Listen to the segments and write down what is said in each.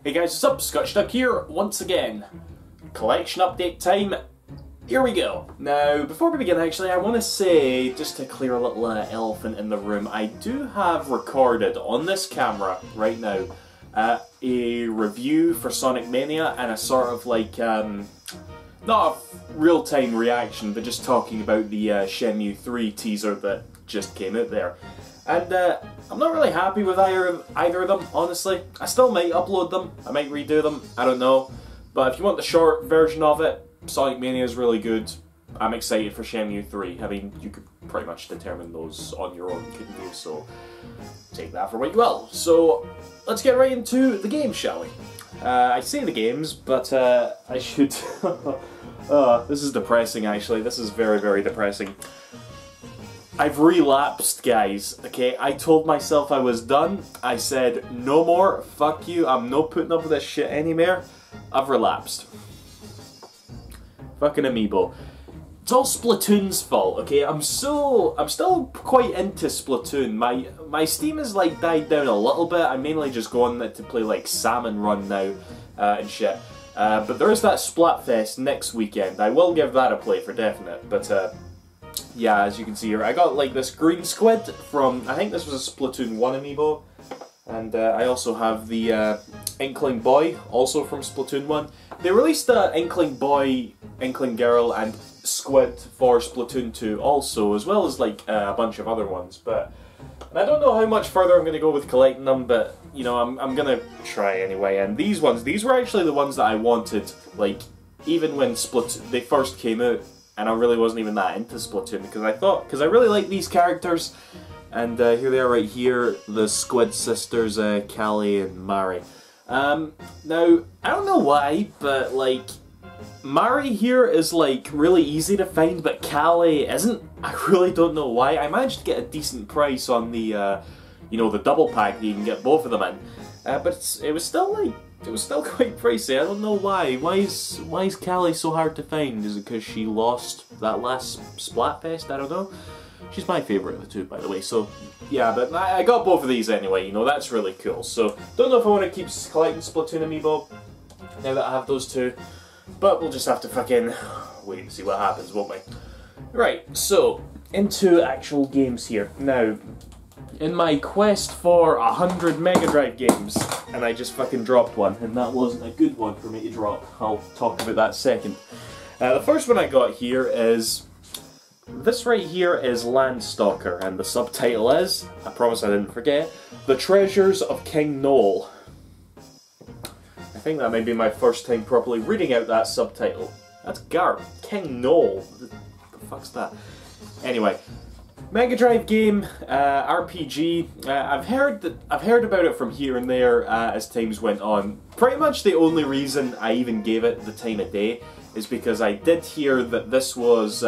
Hey guys, what's up? Scotch Duck here, once again. Collection update time. Here we go. Now, before we begin, actually, I want to say, just to clear a little elephant in the room, I do have recorded on this camera right now a review for Sonic Mania and a sort of like, not a real-time reaction, but just talking about the Shenmue 3 teaser that just came out there. And I'm not really happy with either of them, honestly. I still might upload them, I might redo them, I don't know. But if you want the short version of it, Sonic Mania is really good. I'm excited for Shenmue 3. I mean, you could pretty much determine those on your own, couldn't you? So, take that for what you will. So, let's get right into the game, shall we? I say the games, but I should... this is depressing, actually. This is very, very depressing. I've relapsed, guys, okay? I told myself I was done. I said, no more, fuck you, I'm not putting up with this shit anymore. I've relapsed. Fucking amiibo. It's all Splatoon's fault, okay? I'm still quite into Splatoon. My Steam has like died down a little bit. I mainly just go on it to play like Salmon Run now and shit. But there is that Splatfest next weekend. I will give that a play for definite, but yeah, as you can see here, I got like this green squid from, I think this was a Splatoon 1 amiibo. And I also have the Inkling Boy, also from Splatoon 1. They released the Inkling Boy, Inkling Girl, and Squid for Splatoon 2 also, as well as like a bunch of other ones. And I don't know how much further I'm going to go with collecting them, but you know, I'm going to try anyway. And these were actually the ones that I wanted, like, even when they first came out, and I really wasn't even that into Splatoon, because I really like these characters. And here they are right here, the Squid sisters, Callie and Mari. Now, I don't know why, but like, Mari here is like really easy to find, but Callie isn't. I really don't know why. I managed to get a decent price on the, you know, the double pack that you can get both of them in. But it was still quite pricey. I don't know why. Why is Callie so hard to find? Is it because she lost that last Splatfest? I don't know. She's my favourite of the two, by the way, so yeah, but I got both of these anyway, you know, that's really cool. So, don't know if I want to keep collecting Splatoon amiibo, now that I have those two, but we'll just have to fucking wait and see what happens, won't we? Right, so, into actual games here. Now, in my quest for 100 Mega Drive games, and I just fucking dropped one, and that wasn't a good one for me to drop. I'll talk about that second. The first one I got here is... this right here is Landstalker, and the subtitle is, I promise I didn't forget, The Treasures of King Noel. I think that may be my first time properly reading out that subtitle. That's Garp. King Noel. The fuck's that? Anyway, Mega Drive game, RPG. I've heard about it from here and there as times went on. Pretty much the only reason I even gave it the time of day is because I did hear that this was...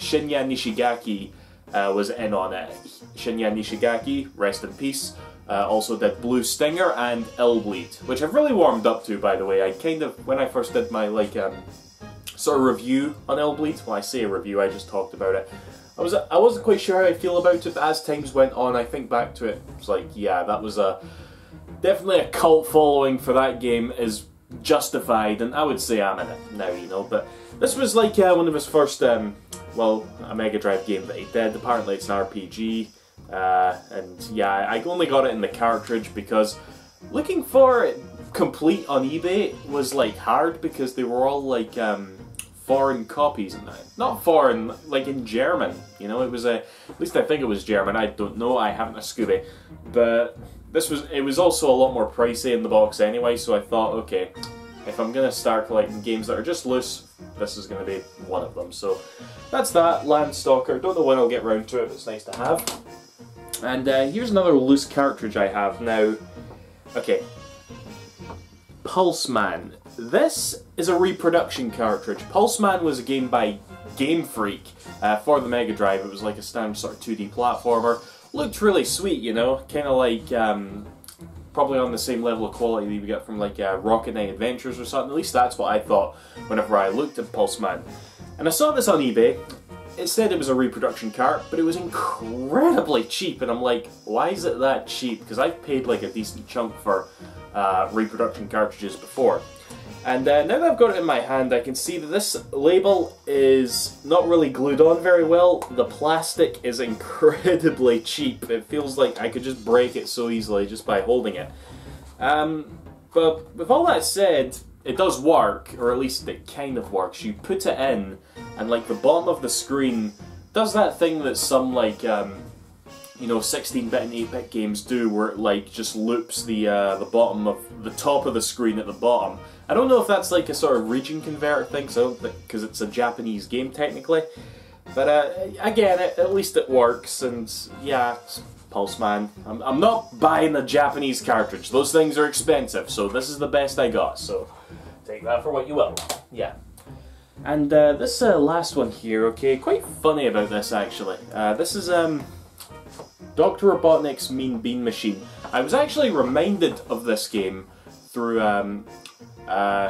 Shinya Nishigaki was in on it. Shinya Nishigaki, rest in peace, also did Blue Stinger and Illbleed, which I've really warmed up to, by the way. I kind of, when I first did my like sort of review on Illbleed, well, I say a review, I just talked about it. I wasn't quite sure how I feel about it, but as times went on, I think back to it, it's like, yeah, that was definitely a cult following for that game is justified, and I would say I'm in it now, you know, but this was like one of his first, well, a Mega Drive game that he did. Apparently it's an RPG, and yeah, I only got it in the cartridge because looking for it complete on eBay was like hard because they were all like foreign copies and that. Not foreign, like in German, you know, it was at least I think it was German, I don't know, I haven't a Scooby, but it was also a lot more pricey in the box anyway, so I thought, okay, if I'm going to start collecting games that are just loose, this is going to be one of them. So that's that, Landstalker. Don't know when I'll get round to it, but it's nice to have. And here's another loose cartridge I have now. Okay. Pulseman. This is a reproduction cartridge. Pulseman was a game by Game Freak for the Mega Drive. It was like a standard sort of 2D platformer. Looked really sweet, you know, kind of like... probably on the same level of quality that you get from like Rocket Knight Adventures or something. At least that's what I thought whenever I looked at Pulseman. And I saw this on eBay. It said it was a reproduction cart, but it was incredibly cheap. And I'm like, why is it that cheap? Because I've paid like a decent chunk for reproduction cartridges before. And now that I've got it in my hand, I can see that this label is not really glued on very well. The plastic is incredibly cheap. It feels like I could just break it so easily just by holding it. But with all that said, it does work, or at least it kind of works. You put it in, and like the bottom of the screen does that thing that some like you know, 16-bit and 8-bit games do, where it like just loops the bottom of the top of the screen at the bottom. I don't know if that's like a sort of region converter thing, so because it's a Japanese game technically. But again, at least it works, and yeah, Pulseman. I'm not buying a Japanese cartridge. Those things are expensive, so this is the best I got. So take that for what you will. Yeah. And this last one here, okay, quite funny about this actually. This is Dr. Robotnik's Mean Bean Machine. I was actually reminded of this game through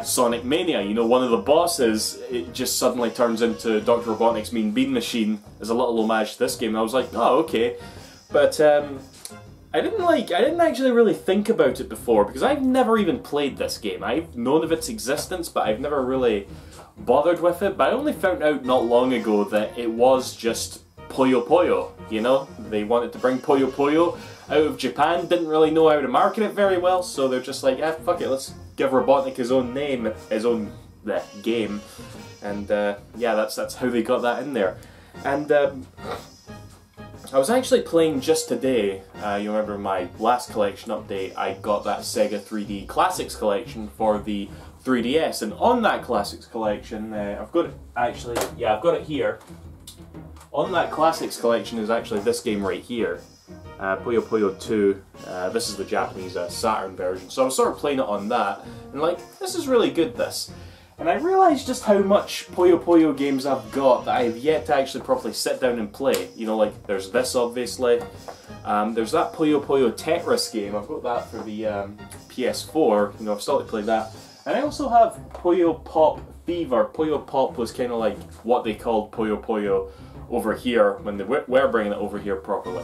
Sonic Mania. You know, one of the bosses, it just suddenly turns into Dr. Robotnik's Mean Bean Machine as a little homage to this game. And I was like, oh, okay. But I didn't actually really think about it before, because I've never even played this game. I've known of its existence, but I've never really bothered with it. But I only found out not long ago that it was just Puyo Puyo, you know? They wanted to bring Puyo Puyo out of Japan, didn't really know how to market it very well, so they're just like, ah, fuck it, let's give Robotnik his own name, his own game. And yeah, that's how they got that in there. And I was actually playing just today, you remember my last collection update, I got that Sega 3D Classics collection for the 3DS, and on that Classics collection, I've got it, actually, yeah, I've got it here. On that Classics collection is actually this game right here, Puyo Puyo 2. This is the Japanese Saturn version, so I was sort of playing it on that, and like, this is really good, this. And I realised just how much Puyo Puyo games I've got that I have yet to actually properly sit down and play. You know, like, there's this obviously, there's that Puyo Puyo Tetris game, I've got that for the PS4, you know, I've started to play that. And I also have Puyo Pop Fever. Puyo Pop was kind of like what they called Puyo Puyo over here when they were bringing it over here properly.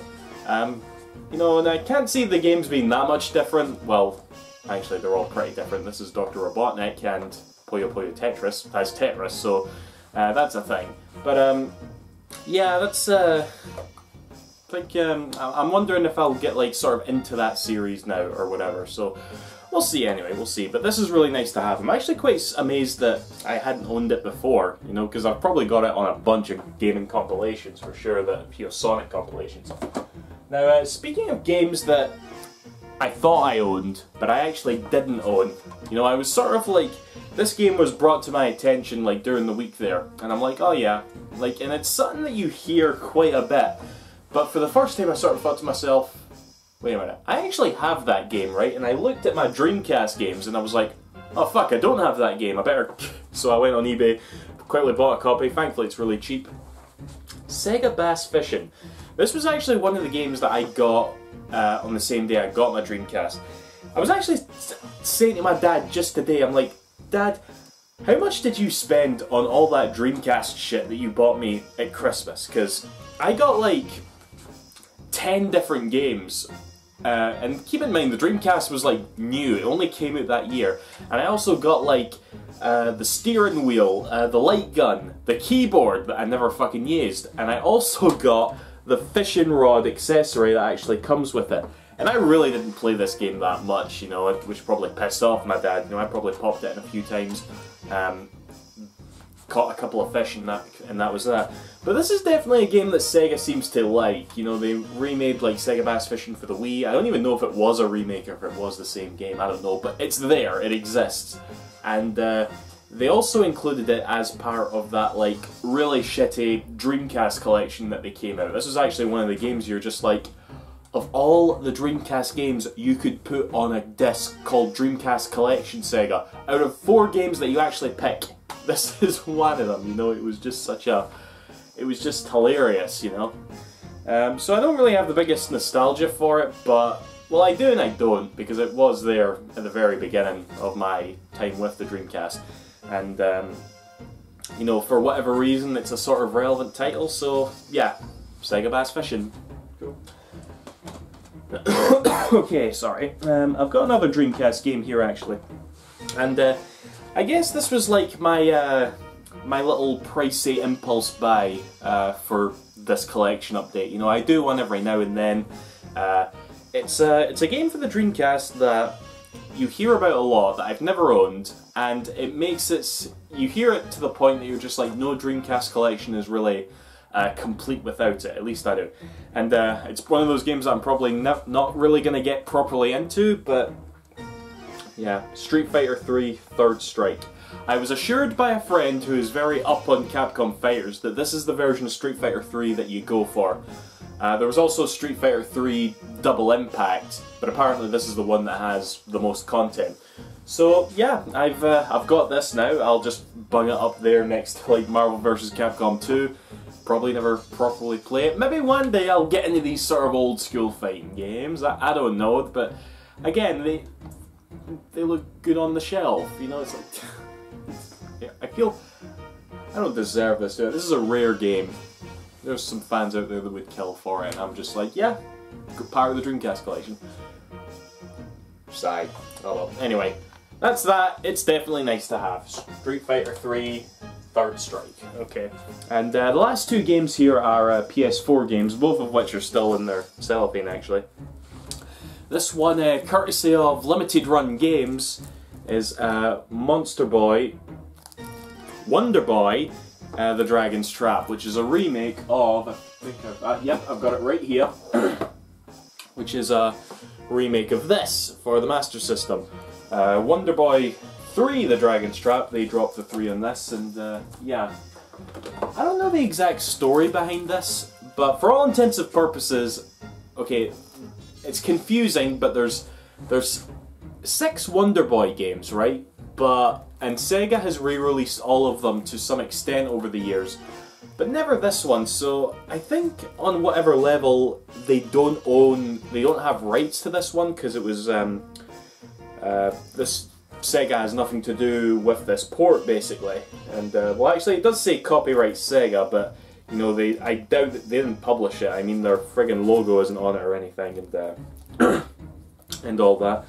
You know, and I can't see the games being that much different. Well, actually they're all pretty different. This is Dr. Robotnik and Puyo Puyo Tetris as Tetris, so that's a thing. But yeah, that's like I'm wondering if I'll get like sort of into that series now or whatever. So we'll see anyway, we'll see. But this is really nice to have. I'm actually quite amazed that I hadn't owned it before, you know, because I've probably got it on a bunch of gaming compilations for sure, the Sonic compilations. Now, speaking of games that I thought I owned, but I actually didn't own, you know, I was sort of like, this game was brought to my attention like during the week there, and I'm like, oh yeah, like, and it's something that you hear quite a bit, but for the first time I sort of thought to myself, wait a minute, I actually have that game, right? And I looked at my Dreamcast games and I was like, oh fuck, I don't have that game, I better... So I went on eBay, quickly bought a copy, thankfully it's really cheap. Sega Bass Fishing. This was actually one of the games that I got on the same day I got my Dreamcast. I was actually saying to my dad just today, I'm like, Dad, how much did you spend on all that Dreamcast shit that you bought me at Christmas? Because I got like 10 different games. And keep in mind, the Dreamcast was like new, it only came out that year. And I also got like the steering wheel, the light gun, the keyboard that I never fucking used. And I also got the fishing rod accessory that actually comes with it. And I really didn't play this game that much, you know, which probably pissed off my dad. You know, I probably popped it in a few times, caught a couple of fish and that was that. But this is definitely a game that Sega seems to like. You know, they remade like Sega Bass Fishing for the Wii. I don't even know if it was a remake or if it was the same game, I don't know, but it's there, it exists. And they also included it as part of that like really shitty Dreamcast collection that they came out. This was actually one of the games you're just like, of all the Dreamcast games you could put on a disc called Dreamcast Collection Sega, out of 4 games that you actually pick, this is one of them, you know. It was just such a... it was just hilarious, you know. So I don't really have the biggest nostalgia for it, but... well, I do and I don't, because it was there at the very beginning of my time with the Dreamcast. And, you know, for whatever reason, it's a sort of relevant title, so yeah, Sega Bass Fishing. Cool. Okay, sorry. I've got another Dreamcast game here actually, and I guess this was like my my little pricey impulse buy for this collection update. You know, I do one every now and then. It's a game for the Dreamcast that you hear about a lot that I've never owned, and it makes it. You hear it to the point that you're just like, no Dreamcast collection is really complete without it. At least I do. And it's one of those games that I'm probably not really going to get properly into, but yeah, Street Fighter 3 Third Strike. I was assured by a friend who is very up on Capcom fighters that this is the version of Street Fighter 3 that you go for. There was also Street Fighter 3 Double Impact, but apparently this is the one that has the most content. So yeah, I've got this now. I'll just bung it up there next to like Marvel vs. Capcom 2. Probably never properly play it. Maybe one day I'll get into these sort of old school fighting games. I don't know, but again, they look good on the shelf. You know, it's like I feel I don't deserve this. This is a rare game. There's some fans out there that would kill for it, and I'm just like, yeah, part of the Dreamcast collection. Sigh. Oh well. Anyway, that's that. It's definitely nice to have. Street Fighter 3 Third Strike. Okay. And the last two games here are PS4 games, both of which are still in their cellophane actually. This one, courtesy of Limited Run Games, is Wonder Boy, The Dragon's Trap, which is a remake of, I think yep, I've got it right here, which is a remake of this for the Master System. Wonder Boy 3, The Dragon's Trap, they dropped the 3 on this, and yeah. I don't know the exact story behind this, but for all intents and purposes, okay, it's confusing, but there's 6 Wonder Boy games, right? And Sega has re-released all of them to some extent over the years, but never this one. So I think on whatever level they don't have rights to this one, because it was this Sega has nothing to do with this port basically. And well, actually it does say copyright Sega, but you know, I doubt that they didn't publish it. I mean, their friggin' logo isn't on it or anything, and and all that.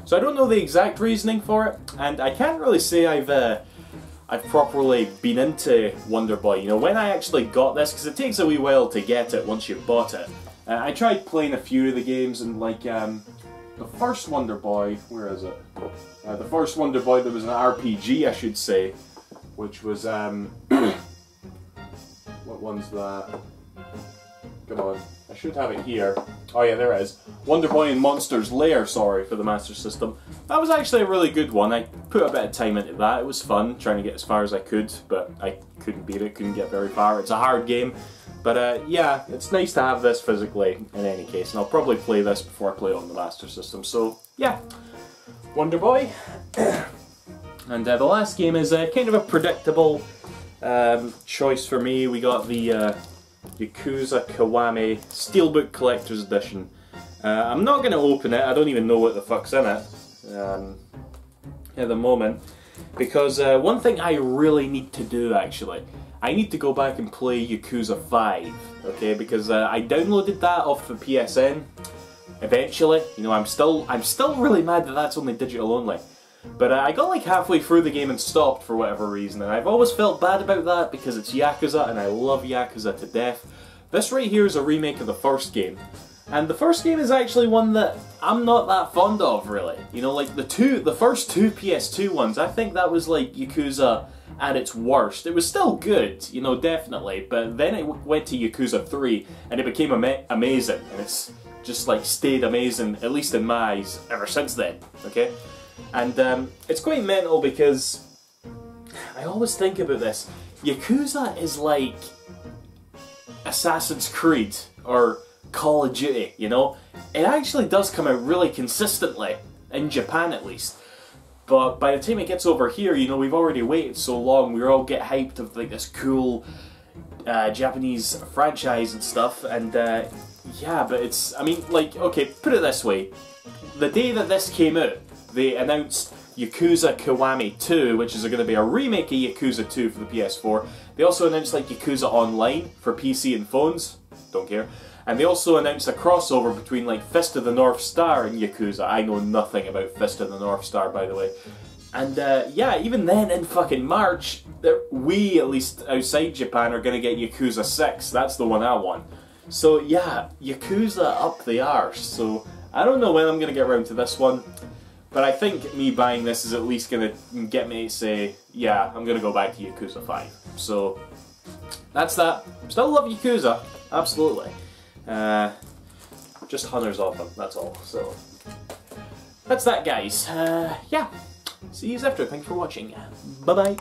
So I don't know the exact reasoning for it, and I can't really say I've properly been into Wonder Boy. You know, when I actually got this, because it takes a wee while to get it once you've bought it. I tried playing a few of the games, and like the first Wonder Boy, where is it? The first Wonder Boy, there was an RPG, I should say, which was what one's that? Come on, I should have it here. Oh yeah, there it is. Wonder Boy and Monster's Lair, sorry, for the Master System. That was actually a really good one. I put a bit of time into that. It was fun, trying to get as far as I could, but I couldn't beat it, couldn't get very far. It's a hard game. But yeah, it's nice to have this physically in any case, and I'll probably play this before I play it on the Master System. So yeah, Wonder Boy. And the last game is kind of a predictable choice for me. We got the Yakuza Kiwami Steelbook Collector's Edition. I'm not going to open it, I don't even know what the fuck's in it at the moment, because one thing I really need to do actually, I need to go back and play Yakuza 5, okay, because I downloaded that off the PSN eventually. You know, I'm still really mad that that's only digital only. But I got like halfway through the game and stopped for whatever reason, and I've always felt bad about that because it's Yakuza and I love Yakuza to death. This right here is a remake of the first game, and the first game is actually one that I'm not that fond of really. You know, like the first two PS2 ones, I think that was like Yakuza at its worst. It was still good, you know, definitely, but then it went to Yakuza 3 and it became amazing, and it's just like stayed amazing, at least in my eyes, ever since then, okay? And it's quite mental because I always think about this. Yakuza is like Assassin's Creed or Call of Duty, you know? It actually does come out really consistently, in Japan at least. But by the time it gets over here, you know, we've already waited so long, we all get hyped of like this cool Japanese franchise and stuff, and yeah, but it's, I mean, like, okay, put it this way. The day that this came out, they announced Yakuza Kiwami 2, which is going to be a remake of Yakuza 2 for the PS4. They also announced like Yakuza Online for PC and phones. don't care. And they also announced a crossover between like Fist of the North Star and Yakuza. I know nothing about Fist of the North Star, by the way. And yeah, even then in fucking March, we, at least outside Japan, are going to get Yakuza 6. That's the one I want. So yeah, Yakuza up the arse. So I don't know when I'm going to get around to this one. But I think me buying this is at least going to get me to say, yeah, I'm going to go back to Yakuza 5. So that's that. Still love Yakuza, absolutely. Just hunters of them, that's all. So that's that, guys. Yeah. See you after. Thanks for watching. Bye-bye.